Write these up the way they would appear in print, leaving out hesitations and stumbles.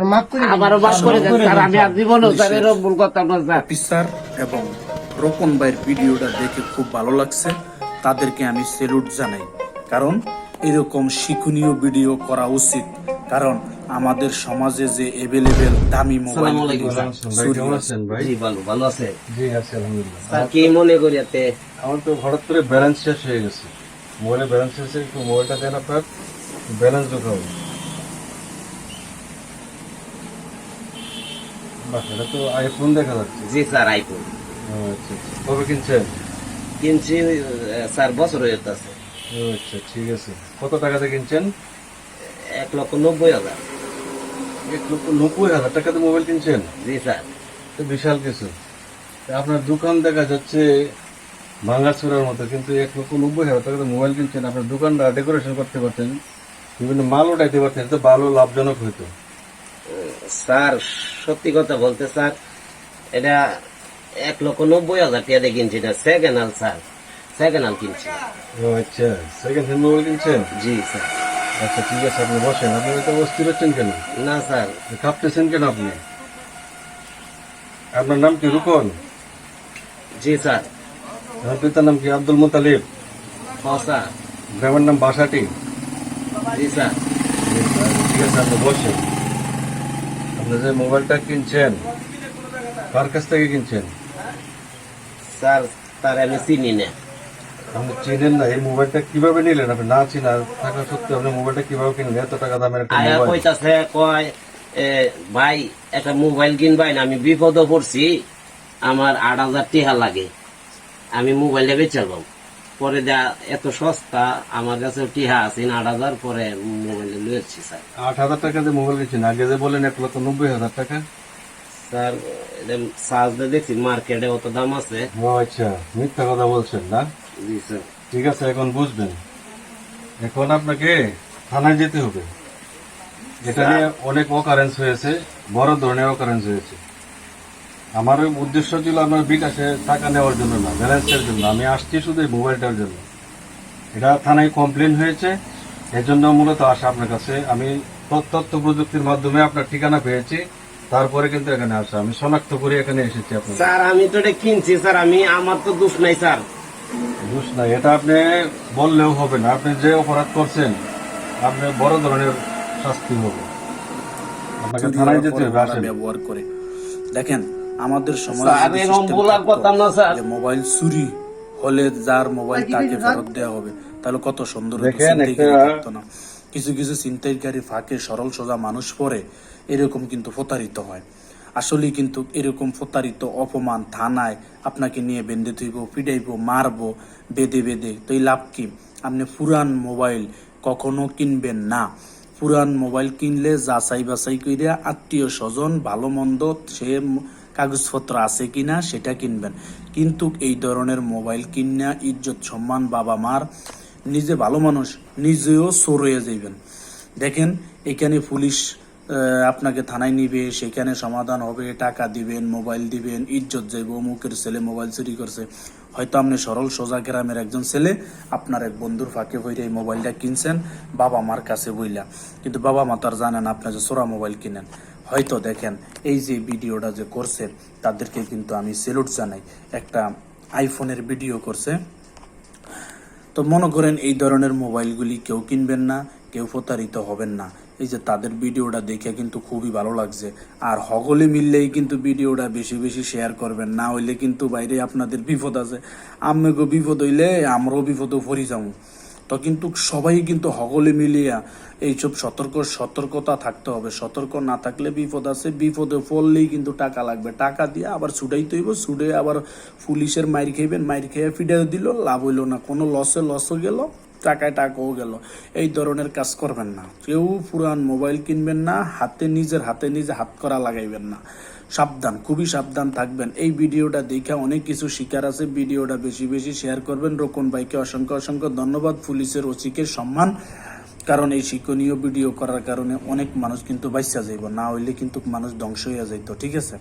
আমারও মাফ করে দেন স্যার, আমি আর জীবনও স্যার এরকম ভুল করতাম না স্যার। অফিসার এবং রোকন ভাইয়ের ভিডিওটা দেখে খুব ভালো লাগছে, তাদেরকে আমি স্যালুট জানাই। কারণ এরকম শিক্ষণীয় ভিডিও করা উচিত, কারণ আমাদের সমাজে যে এভেলেবেল দামি মোবাইল ভালো আছে জি আছে আলহামদুলিল্লাহ। স্যার, কি মনে করিয়াতে? আমার তো হঠাৎ করে ব্যালেন্স শেষ হয়ে গেছে, মোবাইলে ব্যালেন্স শেষ হয়ে, একটু মোবাইলটা দেন আপনার, ব্যালেন্স ঢোকাবো। বাহ, এটা তো আইফোন দেখা যাচ্ছে। জি স্যার, আইফোন। ও আচ্ছা আচ্ছা, কবে কিনছেন? কিনছি স্যার, বছর হয়ে যাচ্ছে। ও আচ্ছা, ঠিক আছে। কত টাকাতে কিনছেন? 1,90,000। 1,90,000 টাকাতে মোবাইল কিনছেন? জি স্যার। তো বিশাল কিছু। তা আপনার দোকান দেখা যাচ্ছে ভাঙাচোরার মতো, কিন্তু 1,90,000 টাকাতে মোবাইল কিনছেন। আপনার দোকানটা ডেকোরেশন করতে পারতেন, বিভিন্ন মাল উঠাইতে পারতেন, তো ভালো লাভজনক হইতো। স্যার, সত্যি কথা বলতে স্যার, এটা 1,90,000 টাকা দিয়ে কিনছি না, second hand sir, second hand কিনছি। ও আচ্ছা, সেকেন্ড হ্যান্ড মোবাইল কিনছেন? জি স্যার। আচ্ছা ঠিক আছে, আপনি বসেন। আপনি তো অস্থির হচ্ছেন কেন? না স্যার। কাঁপতেছেন কেন আপনি? আপনার নাম কি রুকন? জি স্যার। আপনার পিতার নাম কি আব্দুল মুতালিব? হ্যাঁ স্যার। গ্রামের নাম বাসাটি? জি স্যার। ঠিক আছে, আপনি বসেন। আপনি যে মোবাইলটা কিনছেন, কার কাছ থেকে কিনছেন? স্যার, তার আমি চিনি না। আপনি চিনেন না? এই মোবাইলটা কিভাবে নিলেন? আপনি না চিনা থাকা সত্ত্বেও আপনি মোবাইলটা কিভাবে কিনলেন? এত টাকা দামের একটা আয়া মোবাইল। কইতাছে, কয় ভাই একটা মোবাইল কিনবাই না, আমি বিপদে পড়ছি, আমার 8,000 টাকা লাগে, আমি মোবাইলটা বেচাবো। পরে যা এত সস্তা, আমার কাছে টিহা আছে 8,000, পরে মোবাইল লুয়েছি স্যার। 8,000 টাকা দিয়ে মোবাইল কিনছেন? আগে যে বলেন 1,90,000 টাকা। স্যার, এটা সার্চ দিয়ে দেখছি, মার্কেটে অত দাম আছে। ও আচ্ছা, মিথ্যা কথা বলছেন না? জি স্যার। ঠিক আছে, এখন বুঝবেন। এখন আপনাকে থানায় যেতে হবে। এটা নিয়ে অনেক অকারেন্স হয়েছে, বড় ধরনের অকারেন্স হয়েছে। আমার উদ্দেশ্য ছিল আপনার বিকাশে টাকা নেওয়ার জন্য না, ব্যালেন্সের জন্য। আমি আসছি শুধু এই মোবাইলটার জন্য। এটা থানায় কমপ্লেন হয়েছে, এর জন্য মূলত আসা আপনার কাছে। আমি তথ্য প্রযুক্তির মাধ্যমে আপনার ঠিকানা পেয়েছি, তারপরে কিন্তু এখানে আসা, আমি শনাক্ত করে এখানে এসেছি। আপনার স্যার, আমি তো এটা কিনছি স্যার, আমার তো দোষ নাই স্যার। দোষ নাই, এটা আপনি বললেও হবে না। আপনি যে অপরাধ করছেন, আপনি বড় ধরনের শাস্তি হবে, আপনাকে থানায় যেতে হবে। আসেন। ব্যবহার করে দেখেন, আমাদের স্যার, সমাজে এরকম ভুল আর করতাম না স্যার। মোবাইল চুরি হলে যার মোবাইল তাকে ফেরত দেওয়া হবে, তাহলে কত সুন্দর হতো। দেখেন, ছিনতাইকারী একটা- থাকতো না। কিছু কিছু ছিনতাইকারী ফাঁকে সরল সোজা মানুষ পড়ে এরকম কিন্তু প্রতারিত হয়। আসলে কিন্তু এরকম প্রতারিত, অপমান, থানায় আপনাকে নিয়ে বেঁধে থইব, পিটাইব, মারবো বেঁধে বেঁধে, তো এই লাভ কি? আপনি পুরান মোবাইল কখনো কিনবেন না। পুরান মোবাইল কিনলে যাচাই বাছাই করে আত্মীয় স্বজন ভালো মন্দ সে কাগজপত্র আছে কিনা সেটা কিনবেন। কিন্তু এই ধরনের মোবাইল কিনা ইজ্জত সম্মান বাবা মার, নিজে ভালো মানুষ নিজেও চোর হয়ে যাইবেন। দেখেন, এখানে পুলিশ আপনাকে থানায় নিবে, সেখানে সমাধান হবে, টাকা দিবেন, মোবাইল দিবেন, ইজ্জত যাইব, মুখের ছেলে মোবাইল চুরি করছে। হয়তো আপনি সরল সোজা গ্রামের একজন ছেলে, আপনার এক বন্ধুর ফাঁকে হইরে এই মোবাইলটা কিনছেন বাবা মার কাছে বইলা, কিন্তু বাবা মা তো আর জানেন আপনি যে চোরা মোবাইল কিনেন। হয়তো দেখেন, এই যে ভিডিওটা যে করছে তাদেরকে কিন্তু আমি স্যালুট জানাই। একটা আইফোনের ভিডিও করছে। তো মনে করেন এই ধরনের মোবাইলগুলি কেউ কিনবেন না, কেউ প্রতারিত হবেন না। এই যে তাদের ভিডিওটা দেখে কিন্তু খুবই ভালো লাগছে। আর সকলে মিললেই কিন্তু ভিডিওটা বেশি বেশি শেয়ার করবেন, না হইলে কিন্তু বাইরে আপনাদের বিপদ আছে। আমাকে বিপদ হইলে আমরাও বিপদও পড়ি যাবো। তো কিন্তু সবাই কিন্তু সকলে মিলিয়া এইসব সতর্কতা থাকতে হবে। সতর্ক না থাকলে বিপদ আছে, বিপদে পড়লেই কিন্তু টাকা লাগবে, টাকা দিয়ে আবার ছুটাইতে হইব, ছুটে আবার পুলিশের মাইর খাইবেন, মাইর খেয়ে ফিডাও দিল, লাভ হইল না, কোনো লসও গেল, টাকায় টাকাও গেল। এই ধরনের কাজ করবেন না। কেউ পুরান মোবাইল কিনবেন না, নিজের হাতে নিজে হাত করা লাগাইবেন না। সাবধান, খুবই সাবধান থাকবেন। এই ভিডিওটা দেখে অনেক কিছু শিকার আছে। ভিডিওটা বেশি বেশি শেয়ার করবেন। রোকন ভাইকে অসংখ্য অসংখ্য ধন্যবাদ, পুলিশের ওসিকে সম্মান। কারণ এই শিক্ষণীয় ভিডিও করার কারণে অনেক মানুষ কিন্তু বাঁচা যাইব, না হইলে কিন্তু মানুষ ধ্বংস হয়ে যাইত। ঠিক আছে,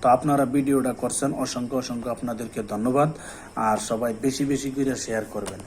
তো আপনারা ভিডিওটা করছেন, অসংখ্য অসংখ্য আপনাদেরকে ধন্যবাদ। আর সবাই বেশি বেশি করে শেয়ার করবেন।